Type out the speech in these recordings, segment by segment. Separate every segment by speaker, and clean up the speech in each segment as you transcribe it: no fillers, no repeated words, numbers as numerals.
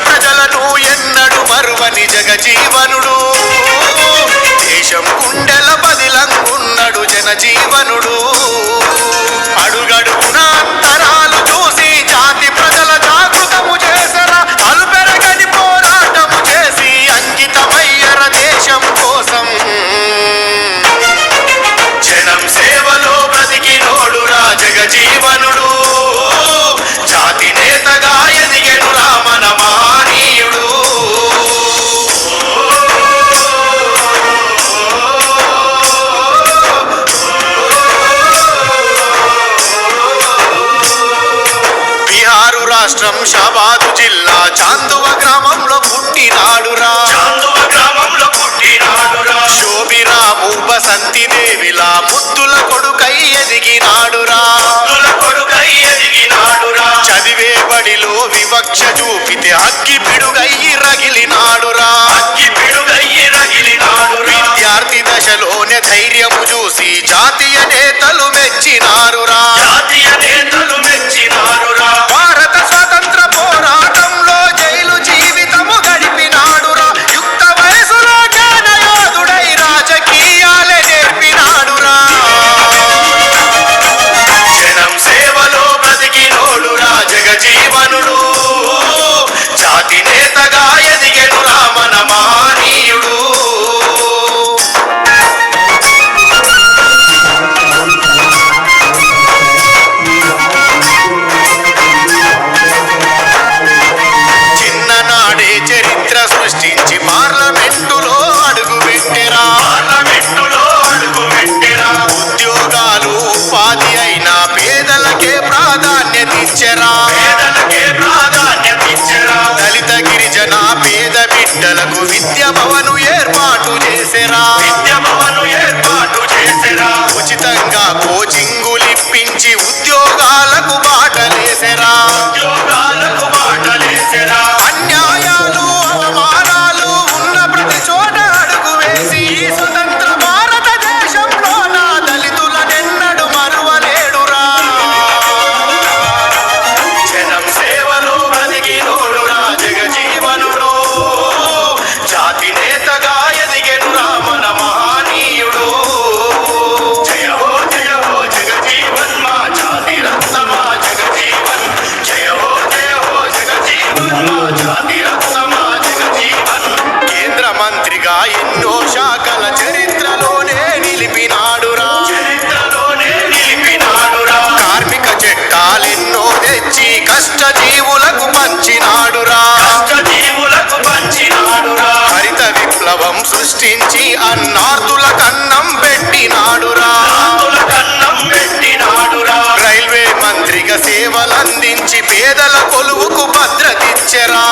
Speaker 1: ప్రజలను ఎన్నడు మరువని జగజీవనుడు దేశం గుండెల బదిలంగున్నడు జనజీవనుడు అడుగడుగున అంతరాలు చూసి జాతి ప్రజల జాగృతము చేసరా అలుపెరగని పోరాటము చేసి అంకితమయ్యర దేశం కోసం జనం సేవలో బ్రతికినోడురా జగజీవనుడు జాతి నేతగా ఎదిగెనురా మన మహనీయుడు బిహారు రాష్ట్రం షాబాదు జిల్లా చాందువ గ్రామంలో పుట్టినాడురా శోభిరాము బసంతి దేవిలా ముద్దుల కొడుకై ఎదిగినాడురా చదివే బడిలో వివక్ష చూపితే అగ్గి పిడుగై రగిలినాడురా విద్యార్థి దశలోనే ధైర్యము చూసి జాతీయ నేతలు మెచ్చినారురా భారత స్వాతంత్ర పోరాటంలో జైలు జీవితము గడిపినాడురా యుక్త వయసులో జ్ఞానయోధుడై రాజకీయాలే నేర్పినాడురా జనం సేవలో బ్రతికినోడురా జగజీవనుడు జాతి నేతగా ఎదిగెనురా మన మహనీయుడు చిన్ననాడే చరిత్ర సృష్టించి పార్లమెంటులో అడుగుపెట్టెరా ఉద్యోగాలు ఉపాధి అయినా పేదలకే ప్రాధాన్యత ఇచ్చెరా దళిత గిరిజన పేద బిడ్డలకు విద్య భవను ఏర్పాటు చేసెరా ఉచితంగా కోచింగులిప్పించి ఉద్యోగాలకు బాటలేసెరా అన్యాయాలు అవమానాలు ఉన్న ప్రతి చోట అడుగు వేసి ఈ స్వతంత్ర భారతదేశంలో నా దళితులనెన్నడు మరువలేడురా జనం సేవలో బ్రతికినోడురా జగజీవనుడు జాతి నేతగా ఎదిగెనురా మన మహనీయుడు జయ హో జగజీవన్ మా జాతి రత్నమా జగజీవన్ జయ హో జగజీవన్ మా జాతి రత్నమా జగజీవన్ కేంద్ర మంత్రిగా ఎన్నో శాఖల చరిత్రలోనే నిలిపినాడురా కార్మిక చట్టాలెన్నో తెచ్చి కష్ట జీవులకు పంచినాడురా హరిత విప్లవం సృష్టించి అన్నార్థుల కన్నం పెట్టినాడురా రైల్వే మంత్రిగా సేవలందించి పేదల కొలువుకు భద్రతిచ్చెరా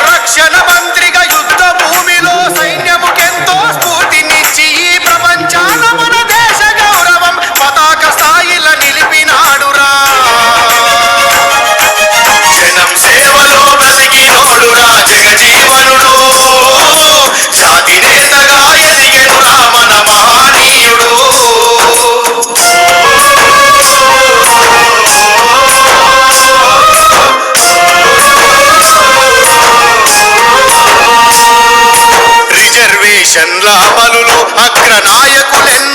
Speaker 1: రక్షణ మంత్రిగా యుద్ధ భూమిలో సైన్యముకెంతో స్ఫూర్తినిచ్చి ఈ ప్రపంచాన మన దేశ గౌరవం పతాక స్థాయిల నిలిపినాడురా జనం సేవలో బ్రతికినోడురా జగజీవనుడు జాతి నేతగా ఎదిగెనురా మన మహనీయుడు రిజర్వేషన్ల అమలులో అగ్రనాయకులెన్నో